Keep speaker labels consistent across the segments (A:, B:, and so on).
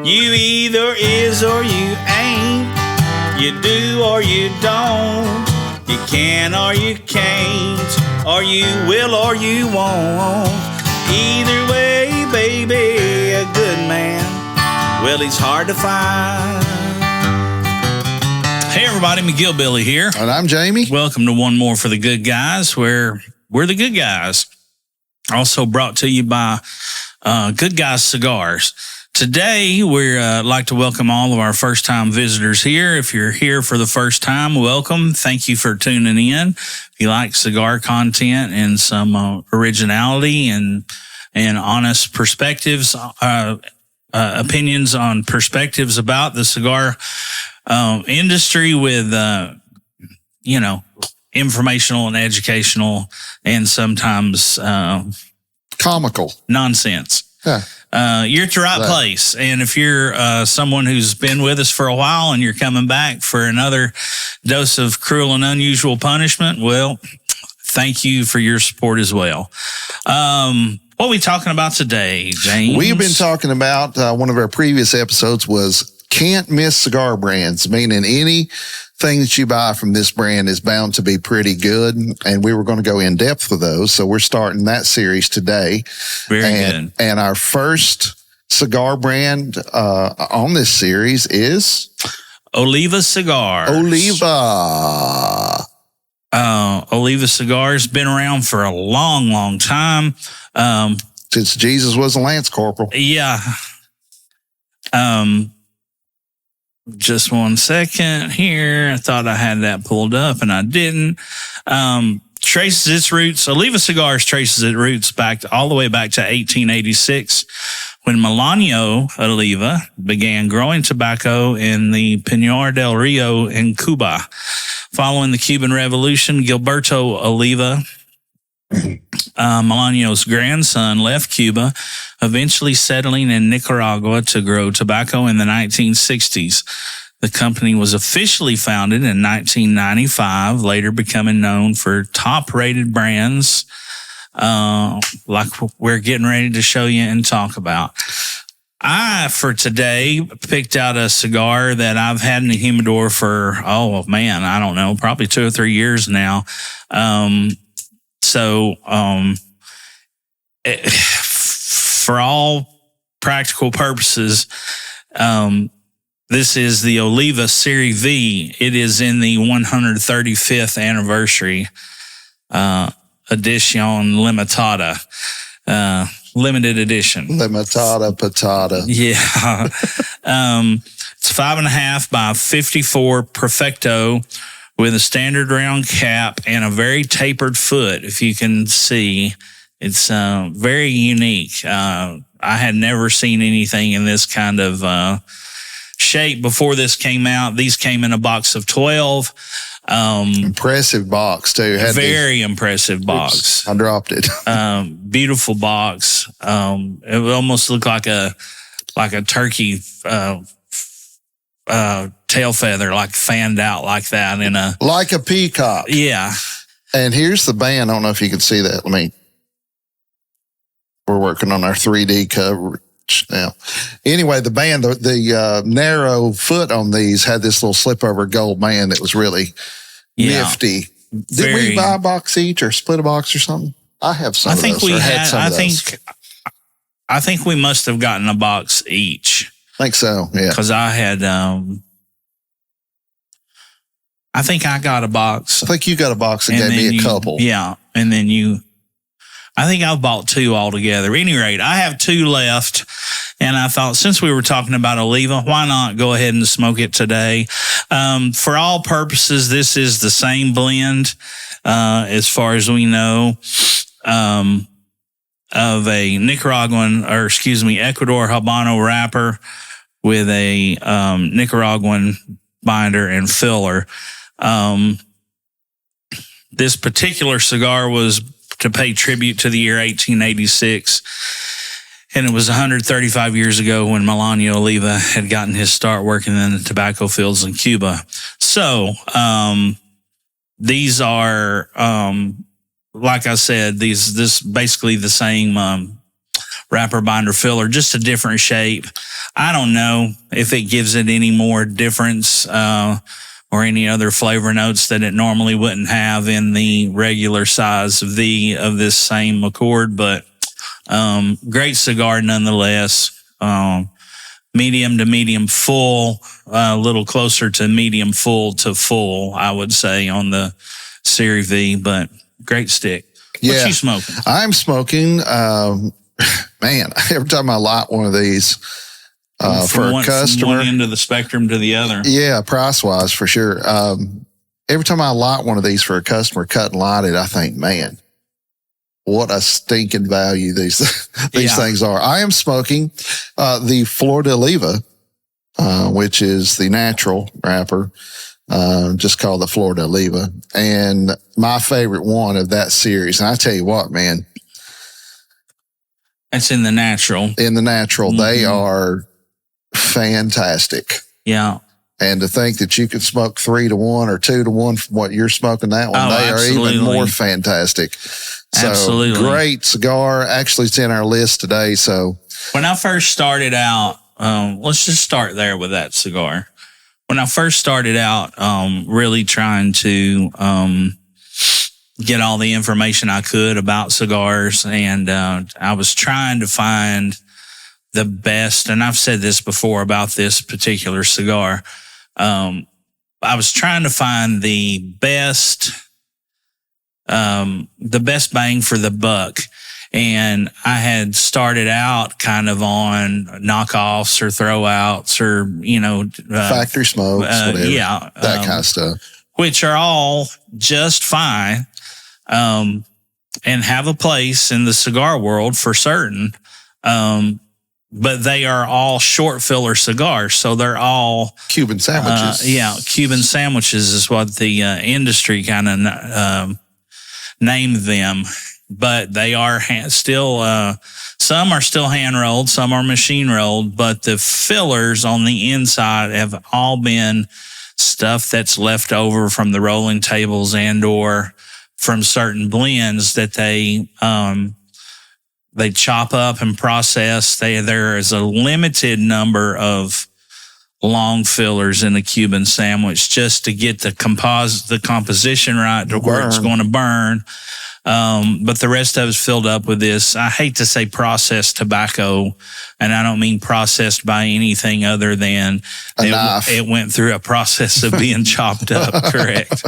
A: You either is or you ain't. You do or you don't. You can or you can't. Or you will or you won't. Either way, baby, a good man, well, he's hard to find. Hey, everybody, McGillbilly here.
B: And I'm Jamie.
A: Welcome to One More for the Good Guys, where we're the good guys. Also brought to you by Good Guys Cigars. Today, we'd like to welcome all of our first-time visitors here. If you're here for the first time, welcome. Thank you for tuning in. If you like cigar content and some originality and honest perspectives, opinions on perspectives about the cigar industry with, informational and educational and sometimes
B: comical
A: nonsense.
B: Yeah.
A: You're at the right place. And if you're someone who's been with us for a while and you're coming back for another dose of cruel and unusual punishment, well, thank you for your support as well. What are we talking about today, James?
B: We've been talking about, one of our previous episodes was can't miss cigar brands, meaning anything that you buy from this brand is bound to be pretty good. And we were going to go in depth with those. So we're starting that series today.
A: Very good.
B: And our first cigar brand on this series is
A: Oliva Cigars. Oliva Cigars been around for a long, long time.
B: Since Jesus was a Lance Corporal.
A: Yeah. Just one second here. I thought I had that pulled up and I didn't. Traces its roots. Oliva Cigars traces its roots all the way back to 1886 when Melanio Oliva began growing tobacco in the Pinar del Rio in Cuba. Following the Cuban Revolution, Gilberto Oliva, Melanio's grandson, left Cuba, eventually settling in Nicaragua to grow tobacco in the 1960s. The company was officially founded in 1995, later becoming known for top-rated brands like we're getting ready to show you and talk about. For today, picked out a cigar that I've had in the humidor for, I don't know, probably 2 or 3 years now. For all practical purposes, this is the Oliva Serie V. It is in the 135th anniversary edition limitada, limited edition.
B: Limitada patata.
A: Yeah. It's 5.5 by 54 Perfecto with a standard round cap and a very tapered foot. If you can see, it's very unique. I had never seen anything in this kind of shape before this came out. These came in a box of 12.
B: Impressive box, too.
A: Very impressive box.
B: Oops, I dropped it.
A: Beautiful box. It would almost look like a turkey tail feather, like fanned out like that
B: like a peacock.
A: Yeah.
B: And here's the band. I don't know if you can see that. We're working on our 3D coverage now. Anyway, the band, the narrow foot on these had this little slip over gold band that was really nifty. Did we buy a box each or split a box or something? I have some. I think
A: we must have gotten a box each.
B: I think so. Yeah.
A: Because I had, I think I got a box.
B: I think you got a box and gave me a couple.
A: Yeah. And then I think I've bought 2 altogether. At any rate, I have 2 left. And I thought, since we were talking about Oliva, why not go ahead and smoke it today? For all purposes, this is the same blend, as far as we know, of a Ecuador Habano wrapper with a Nicaraguan binder and filler. This particular cigar was to pay tribute to the year 1886. And it was 135 years ago when Melanio Oliva had gotten his start working in the tobacco fields in Cuba. So, these are, like I said, this basically the same, wrapper, binder, filler, just a different shape. I don't know if it gives it any more difference or any other flavor notes that it normally wouldn't have in the regular size of this same Accord, but great cigar nonetheless. Medium to medium full, a little closer to medium full to full, I would say, on the Series V, but great stick. What you smoking?
B: I'm smoking, man, every time I light one of these for a customer.
A: From one end of the spectrum to the other.
B: Yeah, price-wise, for sure. Every time I light one of these for a customer, cut and light it, I think, man, what a stinking value these things are. I am smoking the Flor de Oliva, which is the natural wrapper, just called the Flor de Oliva, and my favorite one of that series. And I tell you what, man,
A: that's in the natural.
B: Mm-hmm. They are fantastic.
A: Yeah.
B: And to think that you could smoke 3 to 1 or 2 to 1 from what you're smoking that one, they
A: absolutely.
B: are even more fantastic. So
A: absolutely.
B: Great cigar. Actually, it's in our list today. So
A: when I first started out, let's just start there with that cigar. When I first started out, really trying to get all the information I could about cigars, and I was trying to find the best, and I've said this before about this particular cigar. I was trying to find the best bang for the buck. And I had started out kind of on knockoffs or throwouts or,
B: factory smokes, whatever.
A: Yeah.
B: That kind of stuff.
A: Which are all just fine, and have a place in the cigar world for certain. But they are all short filler cigars. So they're all
B: Cuban sandwiches.
A: Cuban sandwiches is what the industry kind of named them. But they are still, some are still hand rolled, some are machine rolled, but the fillers on the inside have all been stuff that's left over from the rolling tables and or from certain blends that they chop up and process. There is a limited number of long fillers in the Cuban sandwich just to get the composition right to where it's going to burn. But the rest of it's filled up with this, I hate to say processed tobacco, and I don't mean processed by anything other than it went through a process of being chopped up, correct?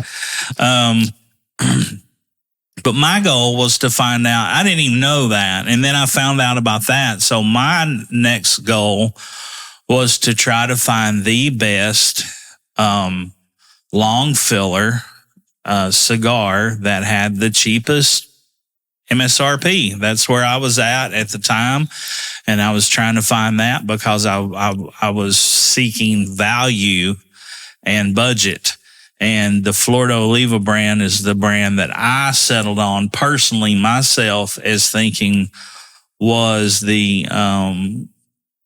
A: But my goal was to find out, I didn't even know that. And then I found out about that. So my next goal was to try to find the best long filler cigar that had the cheapest MSRP. That's where I was at the time. And I was trying to find that because I was seeking value and budget. And the Flor de Oliva brand is the brand that I settled on personally myself as thinking was the, and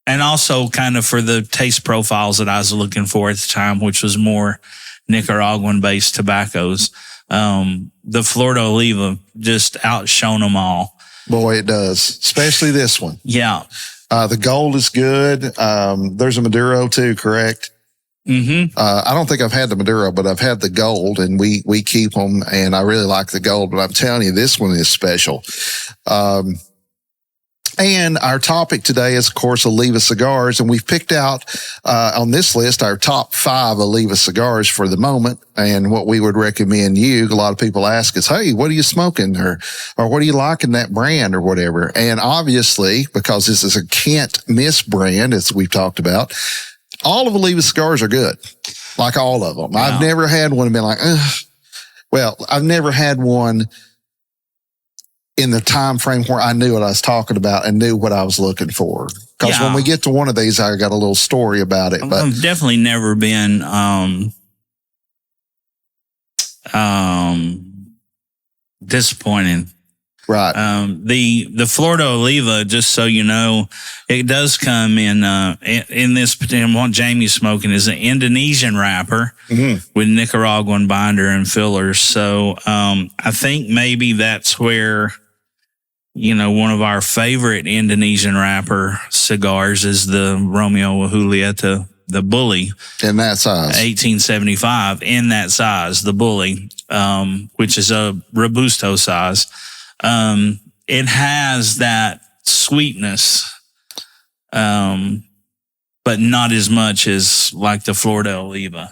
A: also kind of for the taste profiles that I was looking for at the time, which was more Nicaraguan based tobaccos. The Flor de Oliva just outshone them all.
B: Boy, it does. Especially this one.
A: Yeah.
B: The gold is good. There's a Maduro too, correct?
A: Mm-hmm.
B: I don't think I've had the Maduro, but I've had the gold, and we keep them, and I really like the gold, but I'm telling you, this one is special. And our topic today is, of course, Oliva Cigars, and we've picked out on this list our top 5 Oliva cigars for the moment, and what we would recommend you. A lot of people ask us, hey, what are you smoking, or what do you like in that brand, or whatever. And obviously, because this is a can't miss brand, as we've talked about, all of Oliva cigars are good, like all of them. Wow. I've never had one and been like, ugh. Well, I've never had one in the time frame where I knew what I was talking about and knew what I was looking for. Because when we get to one of these, I got a little story about it. But
A: I've definitely never been disappointed.
B: Right.
A: The Flor de Oliva, just so you know, it does come in this, and what Jamie's smoking is an Indonesian wrapper with Nicaraguan binder and fillers. So, I think maybe that's where one of our favorite Indonesian wrapper cigars is the Romeo y Julieta, the Bully.
B: In that size.
A: 1875, in that size, the Bully, which is a Robusto size. It has that sweetness, but not as much as like the Florida Oliva.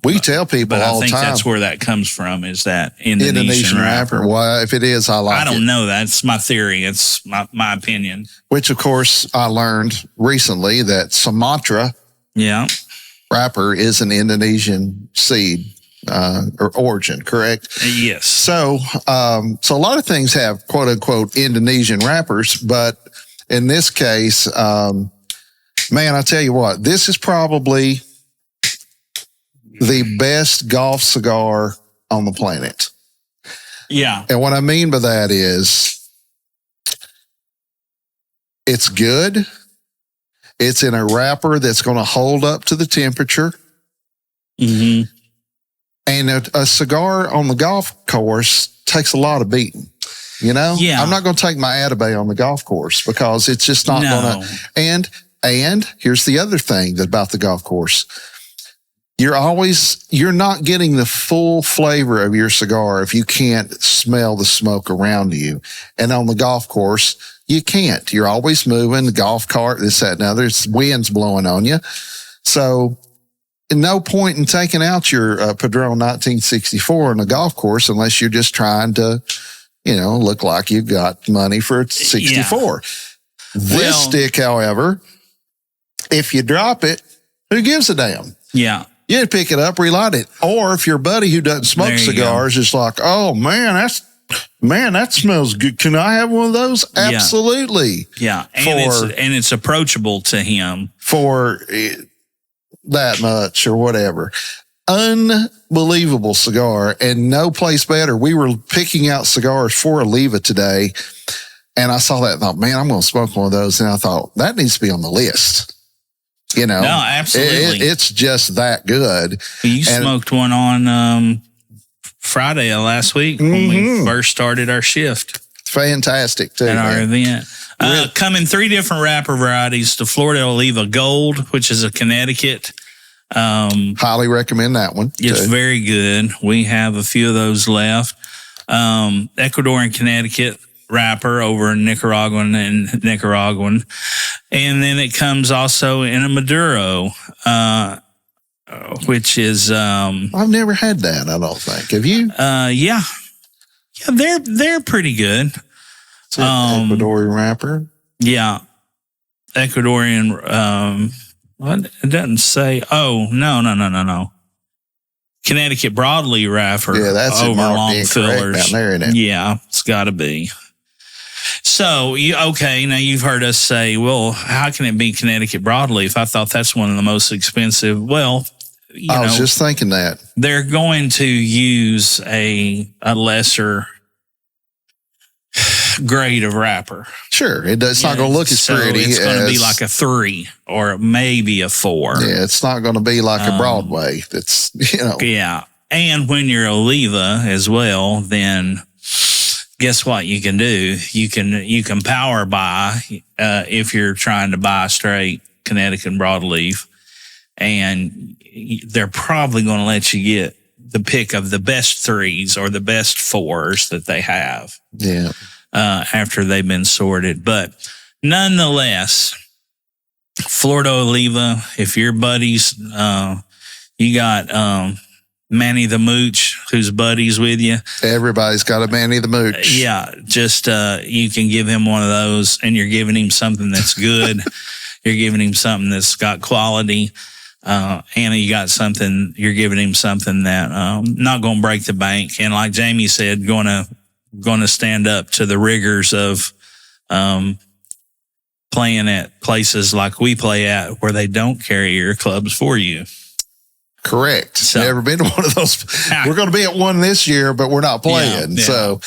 B: We tell people all the time.
A: I think that's where that comes from, is that Indonesian wrapper.
B: Well, if it is, I like it.
A: I don't know. That's my theory. It's my opinion.
B: Which, of course, I learned recently that Sumatra wrapper is an Indonesian seed or origin, correct?
A: Yes.
B: So a lot of things have quote unquote Indonesian wrappers, but in this case, man, I tell you what, this is probably the best golf cigar on the planet.
A: Yeah.
B: And what I mean by that is it's good. It's in a wrapper that's going to hold up to the temperature.
A: Mm-hmm.
B: And a cigar on the golf course takes a lot of beating.
A: Yeah.
B: I'm not going to take my Atabay on the golf course because it's just not going to. And here's the other thing about the golf course. You're not getting the full flavor of your cigar if you can't smell the smoke around you. And on the golf course, you can't. You're always moving, the golf cart, this, that, and other. There's winds blowing on you. So no point in taking out your Padron 1964 on the golf course unless you're just trying to, look like you've got money for a 64. Yeah. This stick, however, if you drop it, who gives a damn?
A: Yeah.
B: You pick it up, relight it. Or if your buddy who doesn't smoke cigars is like, oh man, that smells good. Can I have one of those? Absolutely.
A: Yeah. And it's approachable to him
B: for that much or whatever. Unbelievable cigar, and no place better. We were picking out cigars for Oliva today, and I saw that and thought, man, I'm going to smoke one of those. And I thought that needs to be on the list. No,
A: absolutely.
B: It's just that good.
A: You smoked one on Friday of last week when we first started our shift.
B: Fantastic, too.
A: At our event. Come in 3 different wrapper varieties. The Florida Oliva Gold, which is a Connecticut.
B: Highly recommend that one.
A: It's very good. We have a few of those left. Ecuadorian Connecticut wrapper over in Nicaraguan. And then it comes also in a Maduro, which is
B: I've never had that, I don't think. Have you?
A: Yeah, they're pretty good.
B: Ecuadorian wrapper.
A: Yeah, Ecuadorian. What? It doesn't say. Oh, no. Connecticut broadleaf wrapper.
B: Yeah, that's
A: over long fillers
B: down there, isn't it?
A: Yeah, it's got to be. So, now you've heard us say, well, how can it be Connecticut broadleaf? I thought that's one of the most expensive. Well,
B: I was just thinking that.
A: They're going to use a lesser grade of wrapper.
B: Sure. It's not going to look as pretty.
A: It's going to be like a 3 or maybe a 4.
B: Yeah, it's not going to be like a Broadway. That's,
A: Yeah. And when you're Oliva as well, then guess what you can do? You can power buy if you're trying to buy straight Connecticut broadleaf, and they're probably going to let you get the pick of the best 3s or the best 4s that they have.
B: Yeah.
A: After they've been sorted. But nonetheless, Florida Oliva, if your buddies, you got Manny the Mooch, who's buddies with you.
B: Everybody's got a Manny the Mooch.
A: Yeah, just you can give him one of those, and you're giving him something that's good. You're giving him something that's got quality. Anna, you're giving him something that not going to break the bank. And like Jamie said, going to stand up to the rigors of playing at places like we play at, where they don't carry your clubs for you.
B: Correct. So, never been to one of those. We're going to be at one this year, but we're not playing. Yeah. So,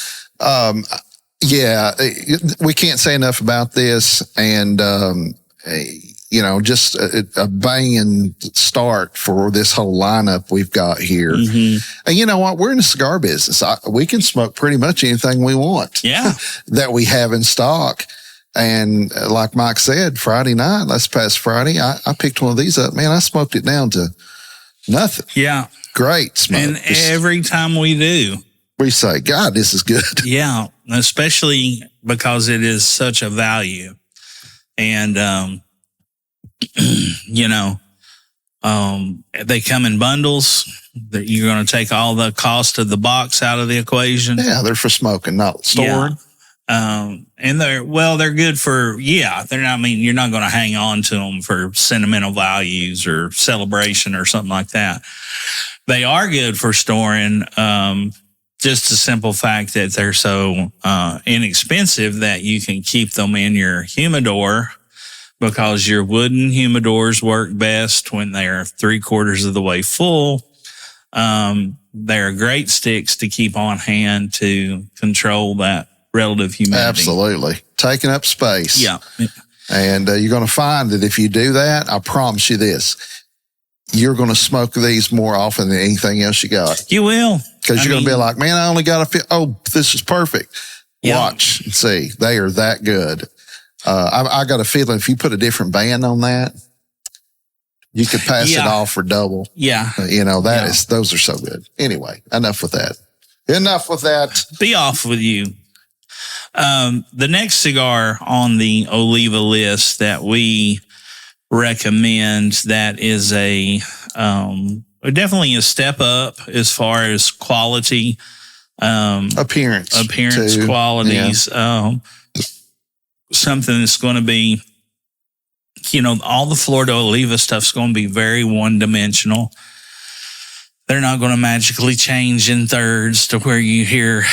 B: we can't say enough about this. And just a banging start for this whole lineup we've got here. And you know what? We're in the cigar business. We can smoke pretty much anything we want.
A: Yeah.
B: That we have in stock. And like Mike said, Friday night, last past Friday, I picked one of these up. Man, I smoked it down to nothing.
A: Yeah.
B: Great smoke.
A: And every time we do,
B: we say, God, this is good.
A: Yeah. Especially because it is such a value. And, they come in bundles that you're going to take all the cost of the box out of the equation.
B: Yeah. They're for smoking, not storing.
A: Yeah. And they're good for, they're not, you're not going to hang on to them for sentimental values or celebration or something like that. They are good for storing, just the simple fact that they're so, inexpensive that you can keep them in your humidor, because your wooden humidors work best when they're 3/4 of the way full. They're great sticks to keep on hand to control that relative humidity.
B: Absolutely. Taking up space.
A: Yeah.
B: And you're going to find that if you do that, I promise you this, you're going to smoke these more often than anything else you got.
A: You will.
B: Because you're going to be like, man, I only got this is perfect.
A: Yeah.
B: Watch and see. They are that good. I got a feeling if you put a different band on that, you could pass it off for double.
A: Yeah.
B: Those are so good. Anyway, enough with that.
A: Be off with you. The next cigar on the Oliva list that we recommend, that is definitely a step up as far as quality,
B: appearance too.
A: Qualities. Yeah. Something that's going to be, all the Florida Oliva stuff's going to be very one-dimensional. They're not going to magically change in thirds to where you hear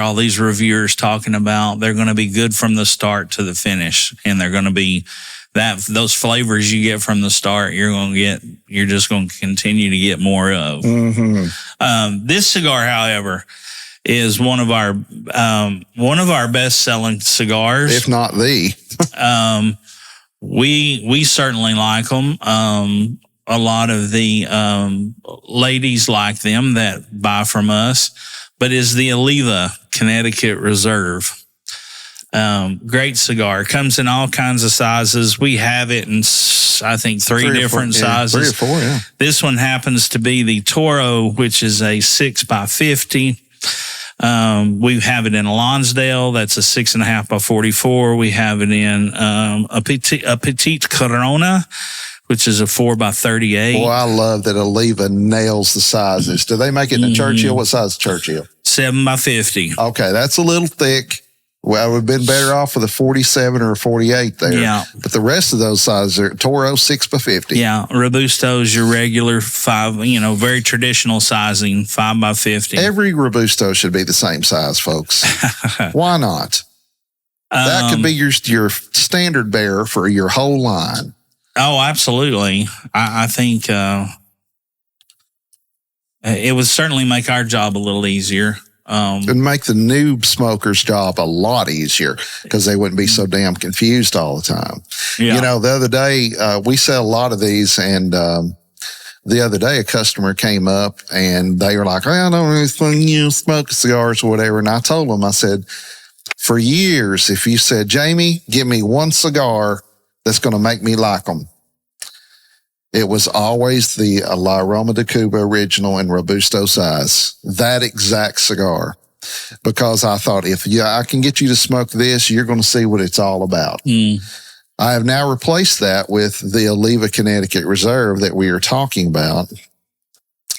A: all these reviewers talking about. They're going to be good from the start to the finish, and they're going to be those flavors you get from the start. You're just going to continue to get more of. This cigar, however, is one of our best selling cigars,
B: if not the.
A: We certainly like them. A lot of the ladies like them that buy from us, but is the Oliva Connecticut Reserve. Great cigar. Comes in all kinds of sizes. We have it in, I think, three different sizes.
B: 3 or 4, yeah.
A: This one happens to be the Toro, which is a 6x50. We have it in a Lonsdale. That's a 6.5x44. We have it in a Petite Corona, which is a 4x38.
B: Boy, I love that Oliva nails the sizes. Do they make it in a Churchill? What size is Churchill?
A: 7x50.
B: Okay, that's a little thick. Well, I would have been better off with a 47 or a 48 there.
A: Yeah.
B: But the rest of those sizes are Toro 6x50.
A: Yeah. Robusto's your regular 5, very traditional sizing, 5x50.
B: Every Robusto should be the same size, folks. Why not? That could be your standard bearer for your whole line.
A: Oh, absolutely. I think it would certainly make our job a little easier.
B: And make the new smoker's job a lot easier because they wouldn't be so damn confused all the time.
A: Yeah.
B: The other day, we sell a lot of these, and the other day a customer came up and they were like, I don't really smoke cigars or whatever. And I told them, I said, for years, if you said, Jamie, give me one cigar that's going to make me like them, it was always the La Roma de Cuba original and Robusto size, that exact cigar. Because I thought, I can get you to smoke this, you're going to see what it's all about. I have now replaced that with the Oliva Connecticut Reserve that we are talking about,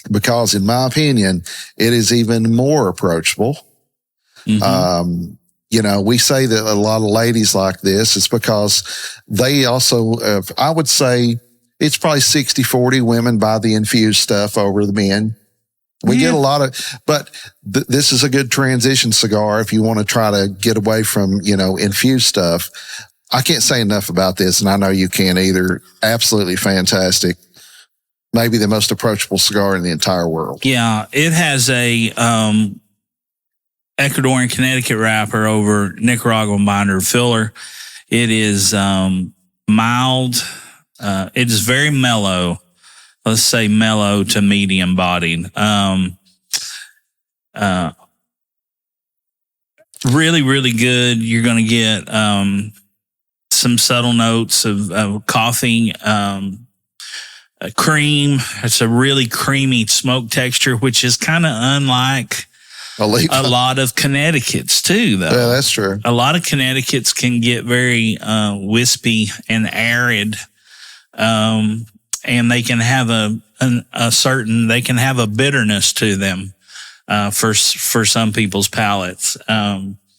B: because in my opinion, it is even more approachable. We say that a lot of ladies like this. It's because they also, I would say, it's probably 60-40 women buy the infused stuff over the men. We get a lot of, but this is a good transition cigar if you want to try to get away from, infused stuff. I can't say enough about this, and I know you can't either. Absolutely fantastic. Maybe the most approachable cigar in the entire world.
A: Yeah, it has a Ecuadorian Connecticut wrapper over Nicaraguan binder filler. It is mild. It is very mellow. Let's say mellow to medium bodied. Really, really good. You're going to get some subtle notes of coffee, cream. It's a really creamy smoke texture, which is kind of unlike
B: Oliva.
A: A lot of Connecticut's too, though.
B: Yeah, that's true.
A: A lot of Connecticut's can get very wispy and arid, and they can have they can have a bitterness to them for some people's palates.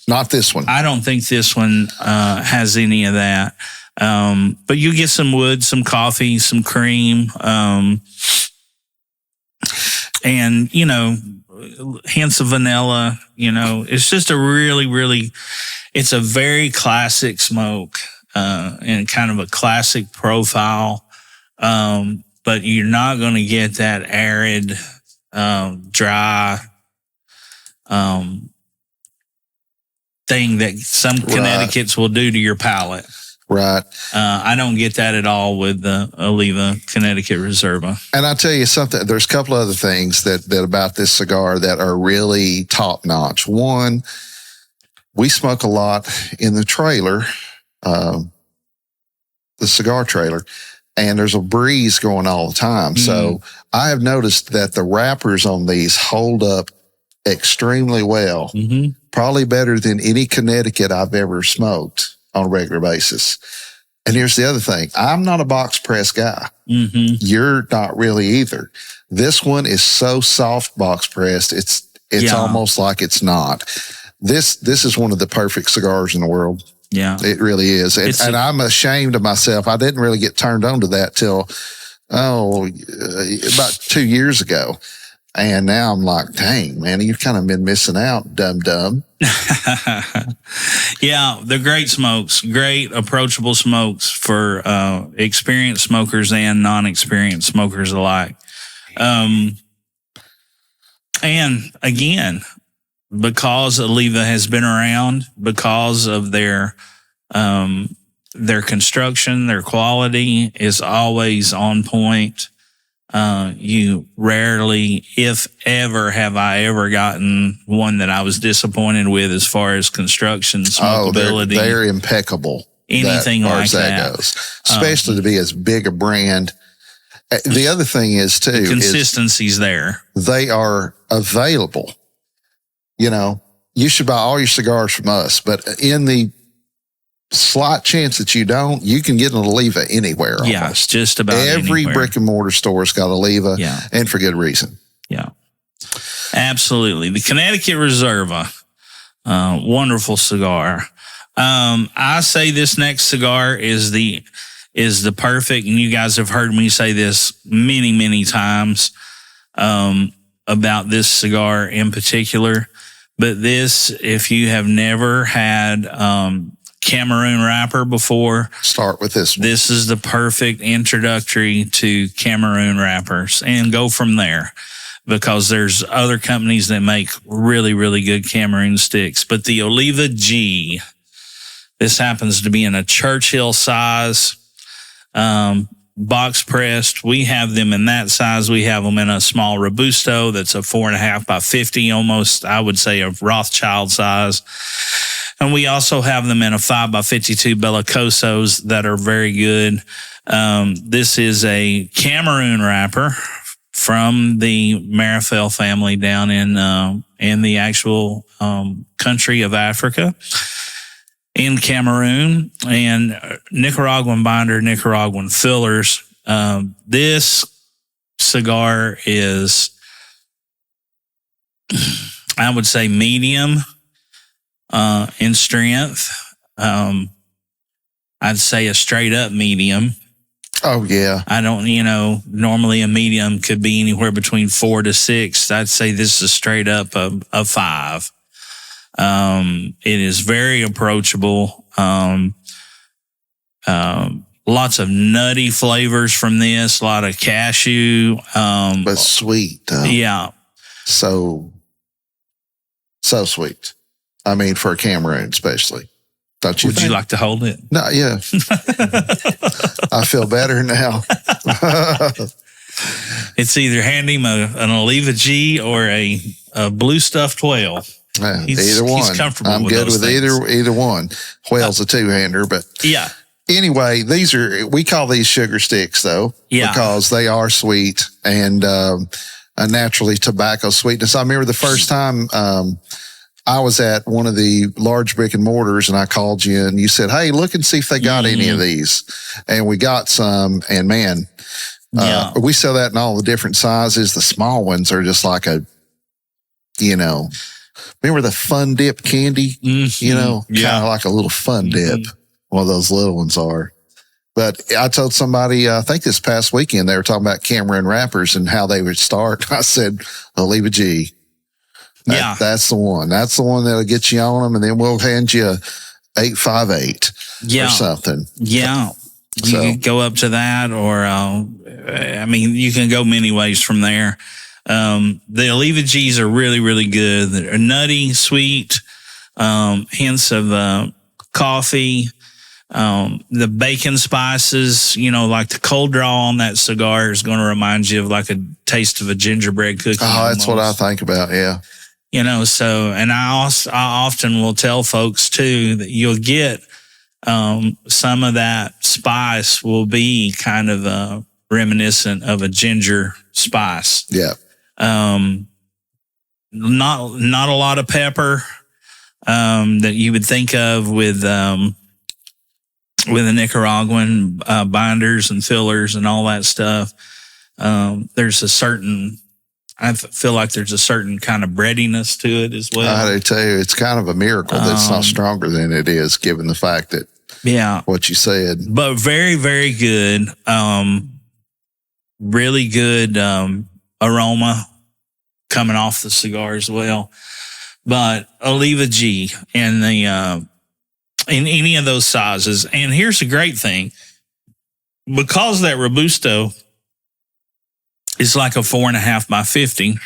B: Not this one.
A: I don't think this one has any of that. But you get some wood, some coffee, some cream, and, hints of vanilla. It's just a really, really, it's a very classic smoke and kind of a classic profile. But you're not going to get that arid, dry thing that some Connecticut's will do to your palate.
B: Right.
A: I don't get that at all with the Oliva Connecticut Reserva.
B: And I'll tell you something, there's a couple other things that about this cigar that are really top notch. One, we smoke a lot in the trailer, the cigar trailer, and there's a breeze going all the time. Mm-hmm. So I have noticed that the wrappers on these hold up extremely well, mm-hmm. probably better than any Connecticut I've ever smoked on a regular basis. And here's the other thing. I'm not a box press guy. Mm-hmm. You're not really either. This one is so soft box pressed. It's almost like it's not. This is one of the perfect cigars in the world.
A: Yeah.
B: It really is. And I'm ashamed of myself. I didn't really get turned on to that till, about 2 years ago. And now I'm like, dang, man, you've kind of been missing out, dum-dum.
A: Yeah, they're great smokes, great approachable smokes for experienced smokers and non-experienced smokers alike. And again, because Oliva has been around, because of their construction, their quality is always on point. You rarely, if ever, have I ever gotten one that I was disappointed with as far as construction, smokability.
B: Oh, they're impeccable.
A: Anything like that
B: goes. Especially to be as big a brand. The other thing is too,
A: the consistency's there.
B: They are available. You should buy all your cigars from us, but in the slight chance that you don't, you can get an Oliva anywhere. Almost.
A: Yeah, it's just about
B: every
A: anywhere.
B: Brick and mortar store's got Oliva, and for good reason.
A: Yeah, absolutely. The Connecticut Reserva, wonderful cigar. I say this next cigar is the perfect, and you guys have heard me say this many, many times about this cigar in particular. But this, if you have never had Cameroon wrapper before,
B: start with this one.
A: This is the perfect introductory to Cameroon wrappers, and go from there, because there's other companies that make really, really good Cameroon sticks. But the Oliva G, this happens to be in a Churchill size, box pressed. We have them in that size. We have them in a small Robusto that's a 4.5 by 50, almost, I would say, a Rothschild size. And we also have them in a 5 by 52 Bellicosos that are very good. This is a Cameroon wrapper from the Marifel family down in the actual country of Africa, in Cameroon, and Nicaraguan binder, Nicaraguan fillers. This cigar is, I would say, medium in strength. I'd say a straight up medium.
B: Oh, yeah.
A: I don't, normally a medium could be anywhere between 4 to 6. I'd say this is straight up a 5. It is very approachable. Lots of nutty flavors from this, a lot of cashew.
B: But sweet.
A: Yeah.
B: So sweet. I mean, for Cameroon, especially. Don't you
A: Would you like to hold it?
B: No, yeah. I feel better now.
A: It's either hand him an Oliva G or a blue stuffed whale.
B: Either one.
A: He's comfortable
B: I'm
A: with
B: good
A: those
B: with
A: things.
B: either one. Whale's a two-hander, but
A: yeah.
B: Anyway, we call these sugar sticks though, because they are sweet and a naturally tobacco sweetness. I remember the first time I was at one of the large brick and mortars and I called you and you said, hey, look and see if they got any of these. And we got some, and man, we sell that in all the different sizes. The small ones are just like remember the Fun Dip candy? Kind of like a little Fun Dip. One of those little ones are. But I told somebody, I think this past weekend, they were talking about Cameron wrappers and how they would start. I said, Oliva G. That's the one. That's the one that'll get you on them, and then we'll hand you 858 or something.
A: Yeah. You can go up to that, or, you can go many ways from there. The Oliva G's are really, really good. They're nutty, sweet, hints of coffee. The bacon spices, like the cold draw on that cigar is going to remind you of like a taste of a gingerbread cookie.
B: Oh, that's what I think about. Yeah.
A: And I often will tell folks too that you'll get, some of that spice will be kind of, reminiscent of a ginger spice.
B: Yeah.
A: Not a lot of pepper, that you would think of with the Nicaraguan binders and fillers and all that stuff. I feel like there's a certain kind of breadiness to it as well.
B: I do too. It's kind of a miracle that it's not stronger than it is, given the fact that what you said.
A: But very, very good. Really good aroma coming off the cigar as well. But Oliva G and in any of those sizes. And here's the great thing. Because that Robusto is like a 4.5 by 50,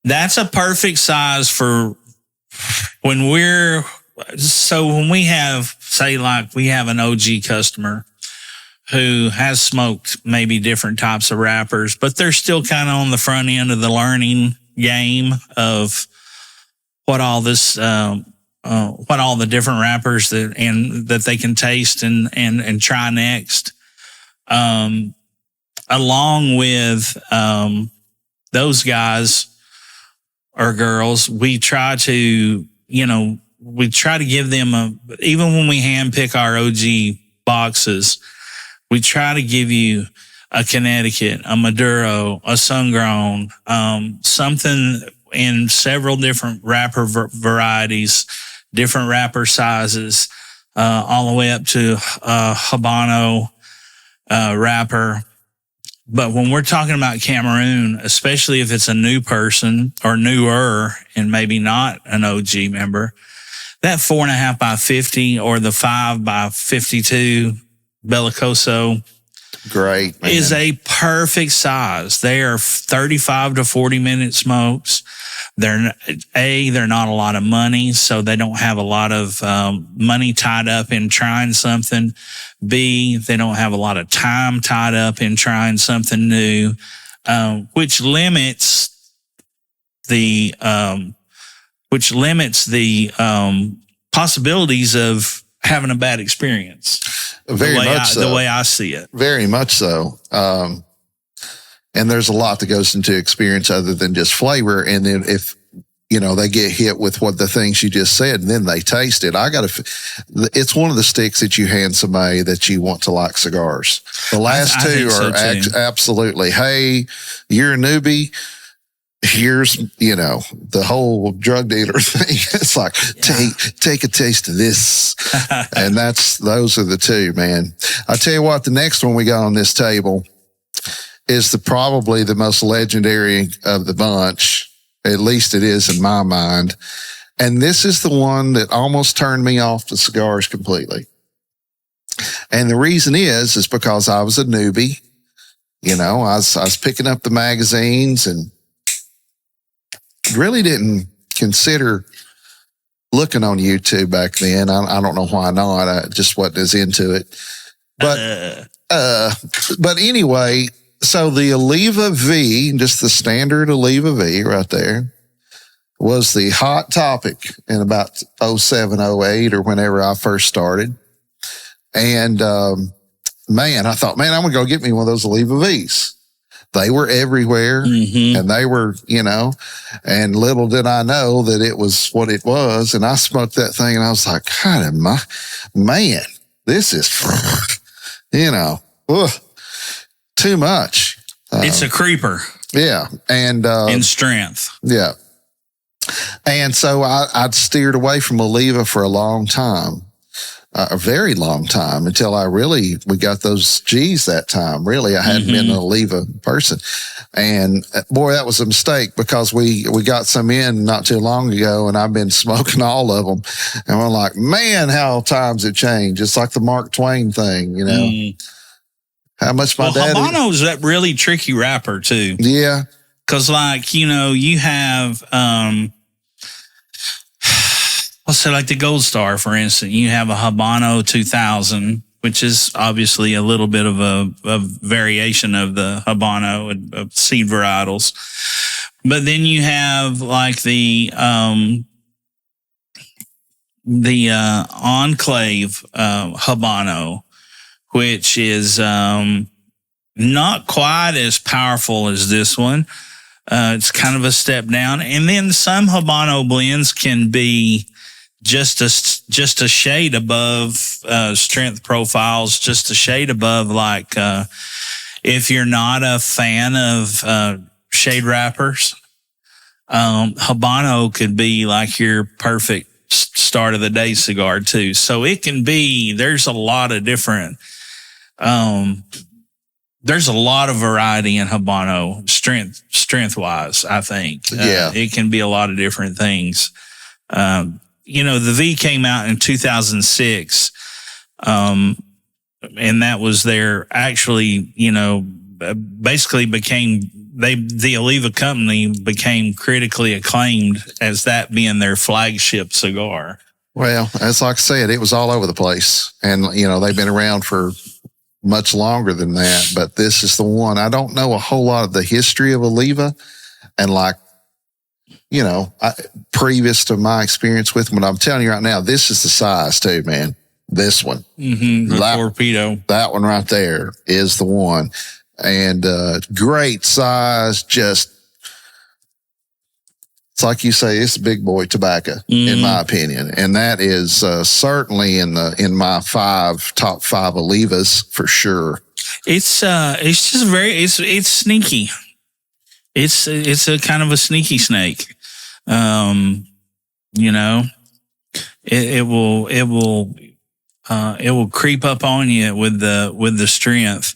A: that's a perfect size for when we have, say, like we have an OG customer who has smoked maybe different types of wrappers, but they're still kind of on the front end of the learning game of what all the different wrappers that they can taste and try next. Along with those guys or girls, we try to give them even when we hand pick our OG boxes, we try to give you a Connecticut, a Maduro, a Sun-Grown, something in several different wrapper varieties, different wrapper sizes, all the way up to Habano wrapper. But when we're talking about Cameroon, especially if it's a new person or newer and maybe not an OG member, that 4.5 by 50 or the 5 by 52 Bellicoso
B: great, man.
A: Is a perfect size. They are 35 to 40 minute smokes. They're not a lot of money, so they don't have a lot of money tied up in trying something. B, they don't have a lot of time tied up in trying something new, which limits the possibilities of having a bad experience. The way I see it.
B: Very much so. And there's a lot that goes into experience other than just flavor. And then if, they get hit with what the things you just said and then they taste it, it's one of the sticks that you hand somebody that you want to like cigars. The last two are absolutely, hey, you're a newbie. Here's, the whole drug dealer thing. It's like, take a taste of this. And those are the two, man. I tell you what, the next one we got on this table is probably the most legendary of the bunch. At least it is in my mind. And this is the one that almost turned me off the cigars completely. And the reason is because I was a newbie. I was picking up the magazines and really didn't consider looking on YouTube back then. I don't know why not. I just wasn't as into it. But anyway, so the Oliva V, just the standard Oliva V right there, was the hot topic in about 07, 08, or whenever I first started. And, man, I thought, man, I'm going to go get me one of those Oliva V's. They were everywhere, and they were, and little did I know that it was what it was. And I smoked that thing, and I was like, God, man, this is, too much.
A: It's a creeper.
B: Yeah. And,
A: in strength.
B: Yeah. And so I'd steered away from Oliva for a long time. A very long time, until we got those G's that time. Really, I hadn't been an Oliva person. And boy, that was a mistake, because we got some in not too long ago, and I've been smoking all of them. And we're like, man, how times have changed. It's like the Mark Twain thing, How much my daddy.
A: Habano's that really tricky wrapper too.
B: Yeah.
A: Cause you have, let's say like the Gold Star, for instance, you have a Habano 2000, which is obviously a little bit of a variation of the Habano of seed varietals. But then you have like the Enclave Habano, which is not quite as powerful as this one. It's kind of a step down. And then some Habano blends can be just a shade above strength profiles, just a shade above, like if you're not a fan of shade wrappers, Habano could be like your perfect start of the day cigar too. So it can be, there's a lot of different, there's a lot of variety in Habano strength wise, I think.
B: Yeah.
A: It can be a lot of different things. The V came out in 2006. And that was basically the Oliva company became critically acclaimed as that being their flagship cigar.
B: Well, as like I said, it was all over the place, and, they've been around for much longer than that, but this is the one. I don't know a whole lot of the history of Oliva, and previous to my experience with them, but I'm telling you right now, this is the size too, man. This one,
A: torpedo,
B: that one right there is the one, and great size. Just, it's like you say, it's big boy tobacco, in my opinion, and that is certainly in my top five Olivas for sure. It's
A: just it's sneaky. It's a kind of a sneaky snake. It will creep up on you with the strength.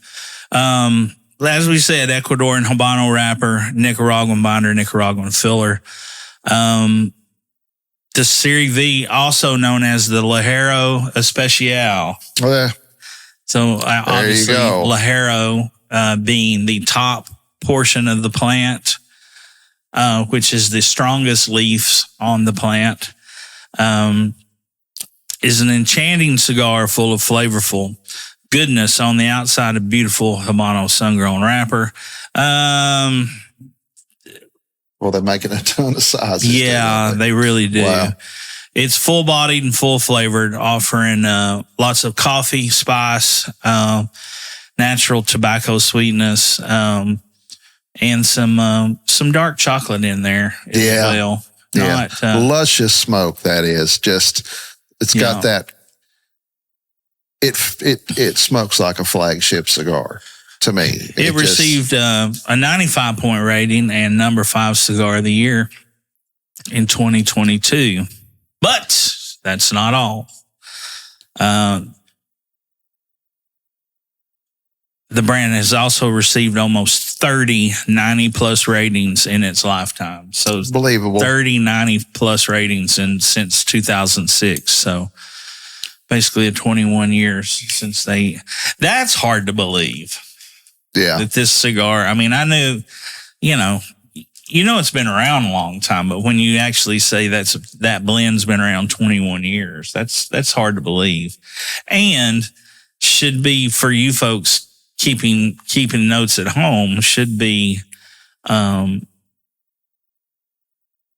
A: As we said, Ecuadorian Habano wrapper, Nicaraguan binder, Nicaraguan filler. The Serie V, also known as the Ligero Especial.
B: Oh, yeah.
A: So obviously Ligero being the top portion of the plant, which is the strongest leaves on the plant, is an enchanting cigar full of flavorful goodness on the outside, a beautiful Habano sun-grown wrapper.
B: Well, they're making a ton of sizes.
A: Yeah, they really do.
B: Wow.
A: It's full-bodied and full-flavored, offering lots of coffee, spice, natural tobacco sweetness, and some dark chocolate in there as well.
B: Yeah, luscious smoke. That is just, it's got that. It smokes like a flagship cigar to me.
A: It received a 95-point rating and number 5 cigar of the year in 2022. But that's not all. The brand has also received almost 30 90-plus ratings in its lifetime. So
B: it's believable.
A: 30 90-plus ratings since 2006. So basically 21 years since that's hard to believe.
B: Yeah.
A: That this cigar, I mean, I knew, it's been around a long time, but when you actually say that blend's been around 21 years, that's hard to believe, and should be for you folks keeping notes at home. Should be,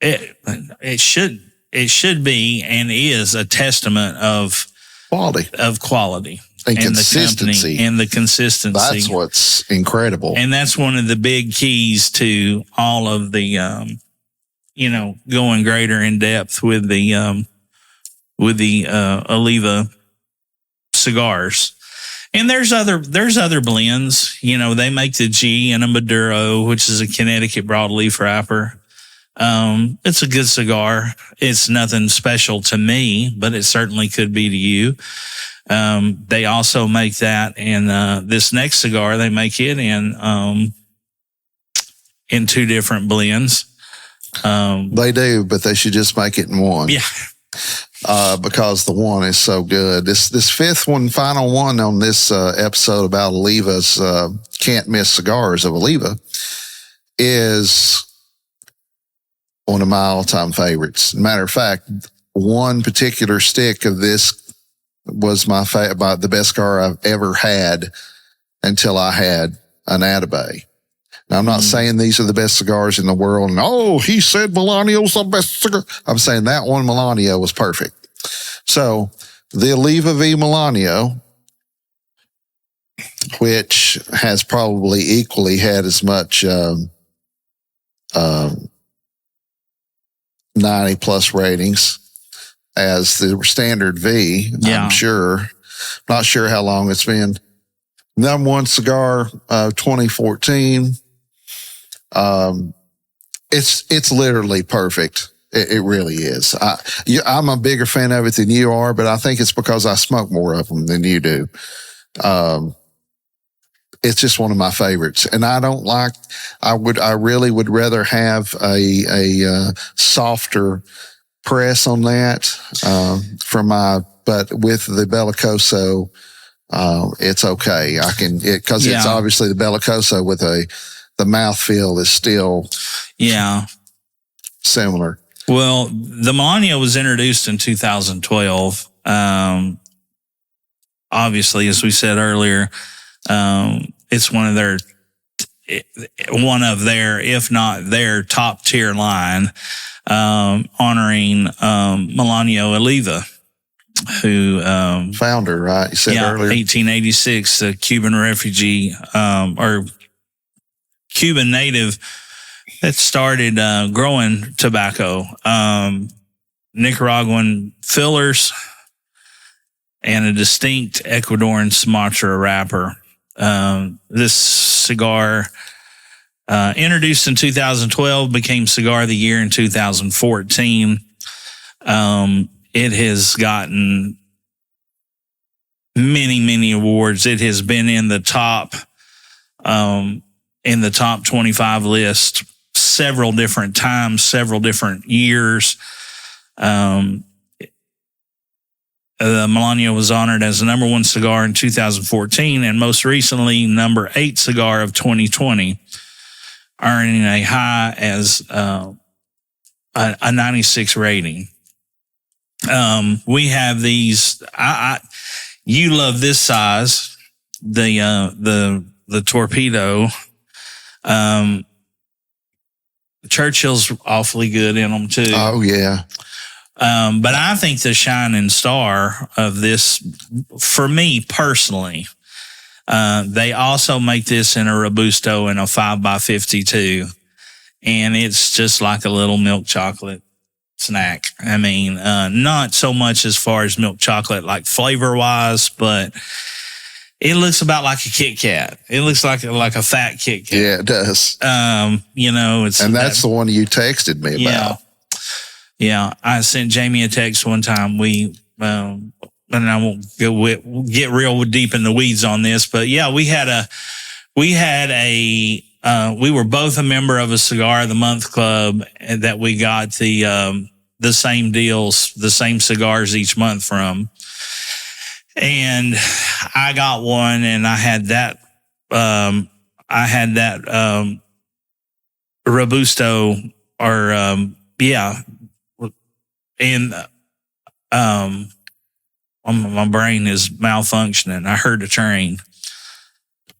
A: it should be and is a testament of quality.
B: And consistency.
A: And the consistency.
B: That's what's incredible.
A: And that's one of the big keys to all of the, going greater in depth with the Oliva cigars. And there's other blends. They make the G and a Maduro, which is a Connecticut broadleaf wrapper. It's a good cigar. It's nothing special to me, but it certainly could be to you. They also make that in this next cigar. They make it in two different blends.
B: They do, but they should just make it in one.
A: Yeah.
B: Because the one is so good. This fifth one, final one on this episode about Oliva's can't miss cigars of Oliva is one of my all-time favorites. Matter of fact, one particular stick of this was the best cigar I've ever had until I had an Atabey. Now, I'm not saying these are the best cigars in the world, and he said Melanio's the best cigar. I'm saying that one Melanio was perfect. So the Oliva V Melanio, which has probably equally had as much 90 plus ratings as the standard V.
A: Yeah.
B: I'm sure. Not sure how long it's been. Number one cigar, 2014. It's literally perfect. It really is. I'm a bigger fan of it than you are, but I think it's because I smoke more of them than you do. It's just one of my favorites, and I really would rather have a softer press on that, but with the Bellicoso, it's okay. Cause it's obviously the Bellicoso with the mouthfeel is still similar.
A: Well, the Melanio was introduced in 2012. Obviously, as we said earlier, it's one of their, if not their top tier line, honoring Melanio Oliva, who
B: founder, right? You said earlier,
A: 1886, a Cuban refugee or Cuban native that started growing tobacco, Nicaraguan fillers, and a distinct Ecuadorian Sumatra wrapper. This cigar, introduced in 2012, became Cigar of the Year in 2014. It has gotten many, many awards. It has been in the top 25 list several different times, several different years. The Melanio was honored as the number one cigar in 2014, and most recently, number 8 cigar of 2020, earning a high as a 96 rating. We have these. You love this size, the torpedo. Churchill's awfully good in them too.
B: Oh yeah.
A: But I think the shining star of this, for me personally, they also make this in a Robusto and a 5x52, and it's just like a little milk chocolate snack. I mean, not so much as far as milk chocolate, like flavor wise, but it looks about like a Kit Kat. It looks like a fat Kit Kat.
B: Yeah, it does.
A: That's
B: the one you texted me about.
A: Yeah, I sent Jamie a text one time. And I won't get real deep in the weeds on this, but yeah, we were both a member of a Cigar of the Month club that we got the same deals, the same cigars each month from. And I got one, and I had that Robusto or and my brain is malfunctioning. I heard a train.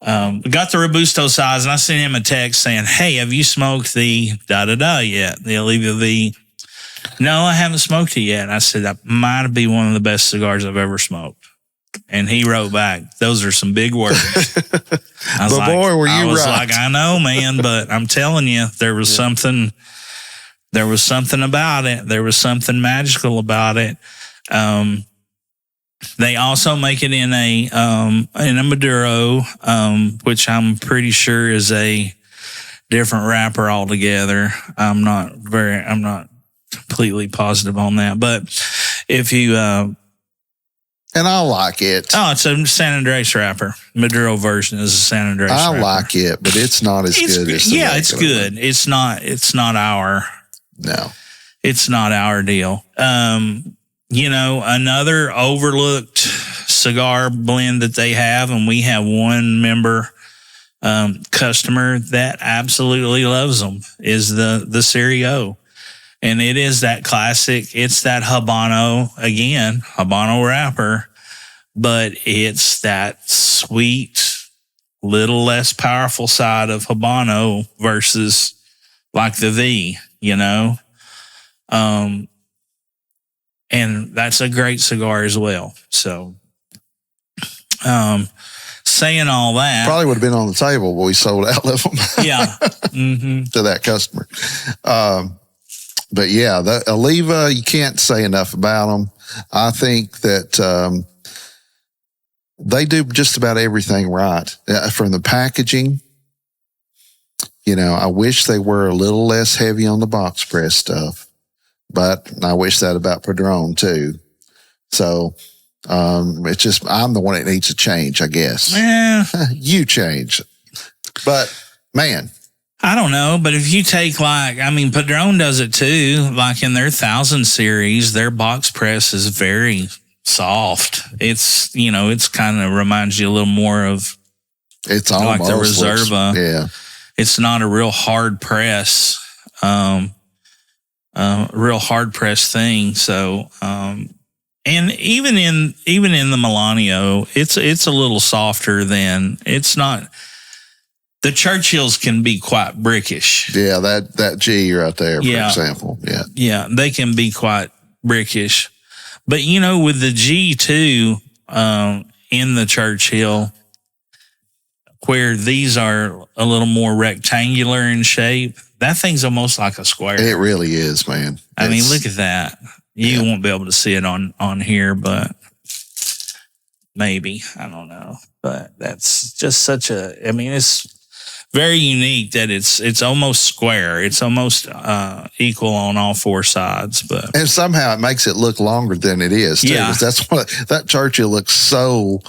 A: Got the Robusto size, and I sent him a text saying, "Hey, have you smoked the da-da-da yet? The Oliva V?" "No, I haven't smoked it yet." I said, "That might be one of the best cigars I've ever smoked." And he wrote back, "Those are some big words." I was like, I know, man, but I'm telling you, there was something about it. There was something magical about it. They also make it in a Maduro, which I'm pretty sure is a different wrapper altogether. I'm not completely positive on that, but if you,
B: and I like it.
A: Oh, it's a San Andres wrapper. Maduro version is a San Andres wrapper.
B: I like it, but it's not as good as the
A: it's good. One. It's not our deal. Another overlooked cigar blend that they have, and we have one member customer that absolutely loves them, is the Serio. And it is that classic. It's that Habano wrapper, but it's that sweet, little less powerful side of Habano versus like the V, and that's a great cigar as well. So, saying all that,
B: probably would have been on the table, but we sold out of them.
A: Yeah. Mm-hmm.
B: To that customer. But yeah, the Oliva, you can't say enough about them. I think that they do just about everything right. From the packaging, I wish they were a little less heavy on the box press stuff, but I wish that about Padron too. So it's just, I'm the one that needs to change, I guess.
A: Yeah.
B: You change. But man,
A: I don't know, but if you take Padron does it too. Like in their 1000 series, their box press is very soft. It's, it's kind of reminds you a little more of
B: it's almost
A: like the Reserva.
B: Yeah.
A: It's not a real hard press, thing. So, and even in the Melanio, it's a little softer than, it's not. The Churchills can be quite brickish.
B: Yeah, that G right there, for example. Yeah.
A: Yeah, they can be quite brickish. But, with the G2 in the Churchill, where these are a little more rectangular in shape, that thing's almost like a square.
B: It really is, man.
A: I mean, look at that. You won't be able to see it on here, but maybe. I don't know. But that's just it's very unique that it's almost square. It's almost equal on all four sides,
B: and somehow it makes it look longer than it is too. Yeah. That's what that Churchill looks so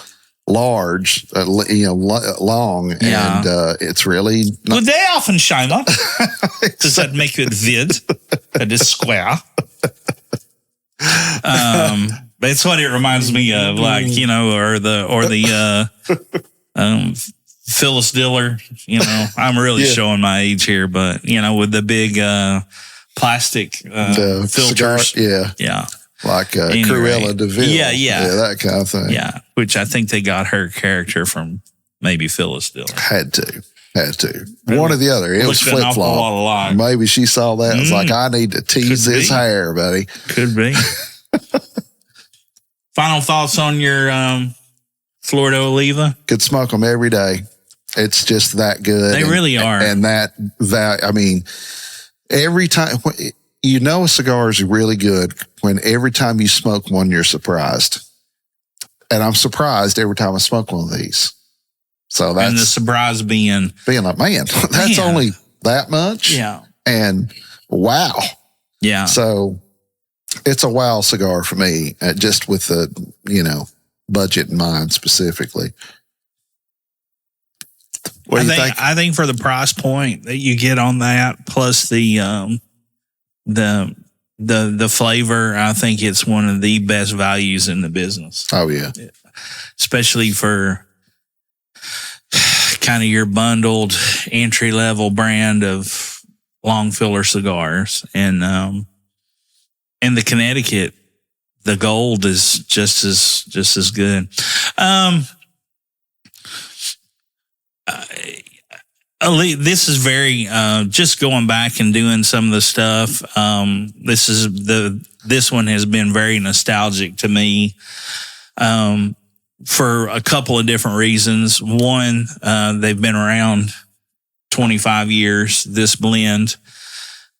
B: large, long, and it's really not.
A: Good day, Offensheimer. Does that make it vid? That is square. That's what it reminds me of, like or the Phyllis Diller, I'm really showing my age here, but with the big plastic
B: the
A: filters,
B: cigar, yeah, like Cruella de Vil, yeah, that kind of thing,
A: which I think they got her character from maybe Phyllis Diller.
B: Had to, one or the other. It was flip flop. Maybe she saw that and was like, I need to tease this hair, buddy.
A: Could be. Final thoughts on your Florida Oliva?
B: Could smoke them every day. It's just that good.
A: They really are.
B: And that, I mean, every time, a cigar is really good when every time you smoke one, you're surprised. And I'm surprised every time I smoke one of these. So that's.
A: And the surprise being
B: like, man, that's only that much?
A: Yeah.
B: And wow.
A: Yeah.
B: So it's a wow cigar for me, just with the, budget in mind specifically. What do you think?
A: I think for the price point that you get on that, plus the flavor, I think it's one of the best values in the business.
B: Oh yeah,
A: especially for kind of your bundled entry level brand of long filler cigars, and the Connecticut, the gold is just as good. This is very just going back and doing some of the stuff. This one has been very nostalgic to me for a couple of different reasons. One, they've been around 25 years, this blend.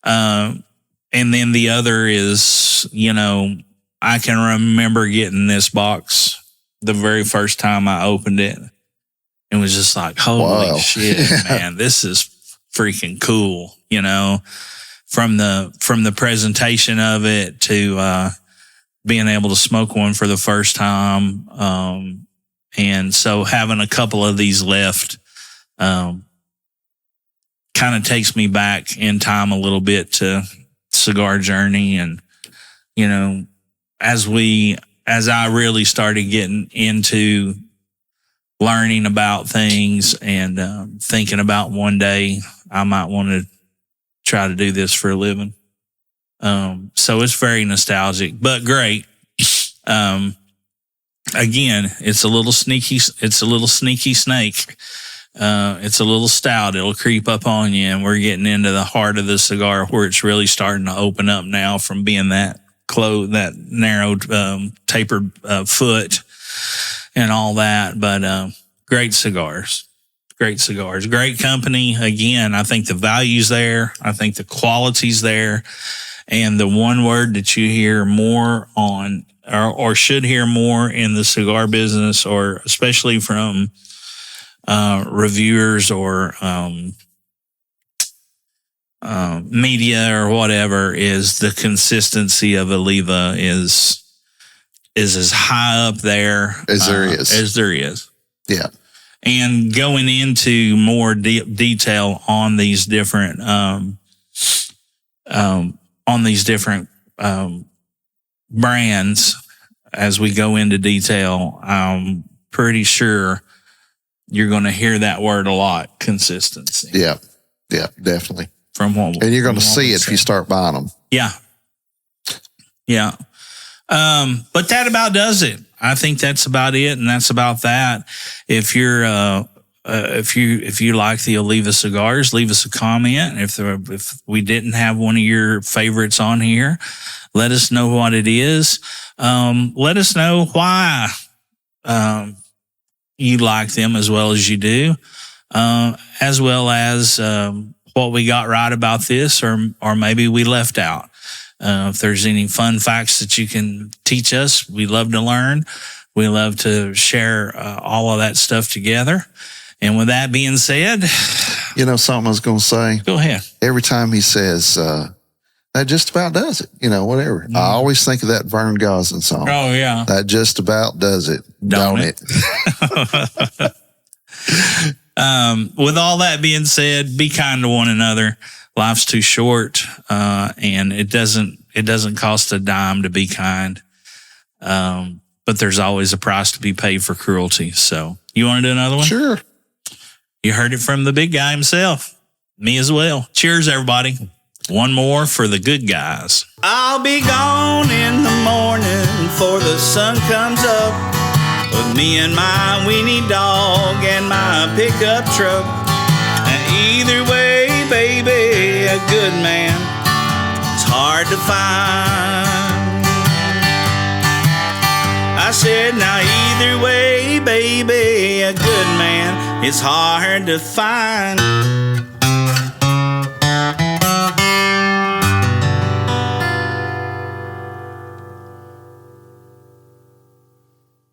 A: And then the other is, I can remember getting this box the very first time I opened it. It was just like, holy shit, man, this is freaking cool, from the presentation of it to being able to smoke one for the first time. And so having a couple of these left kind of takes me back in time a little bit to cigar journey. And, as I really started getting into learning about things and thinking about one day I might want to try to do this for a living. So it's very nostalgic, but great. Again, it's a little sneaky snake. It's a little stout. It'll creep up on you, and we're getting into the heart of the cigar where it's really starting to open up now from being that narrow, tapered foot and all that. But great cigars. Great company. Again, I think the value's there. I think the quality's there. And the one word that you hear more on, or should hear more in the cigar business, or especially from reviewers or media or whatever, is the consistency of Oliva is as high up there
B: as there is. Yeah.
A: And going into more detail on these different brands, as we go into detail, I'm pretty sure you're going to hear that word a lot: consistency.
B: Yeah, definitely.
A: And
B: you're going to see it if you start buying them.
A: Yeah. But that about does it. I think that's about it, and that's about that. If you're if you like the Oliva cigars, leave us a comment. If we didn't have one of your favorites on here, let us know what it is. Let us know why you like them as well as you do, as well as what we got right about this, or maybe we left out. If there's any fun facts that you can teach us, we love to learn. We love to share all of that stuff together. And with that being said,
B: something I was going to say.
A: Go ahead.
B: Every time he says, that just about does it, whatever. I always think of that Vern Gosling song.
A: Oh, yeah.
B: That just about does it, don't it?
A: With all that being said, be kind to one another. Life's too short, and it doesn't cost a dime to be kind. But there's always a price to be paid for cruelty. So you want to do another one?
B: Sure.
A: You heard it from the big guy himself. Me as well. Cheers, everybody. One more for the good guys.
C: I'll be gone in the morning before the sun comes up, with me and my weenie dog and my pickup truck. Either way, baby, a good man, it's hard to find. I said, now either way, baby, a good man, it's hard to find.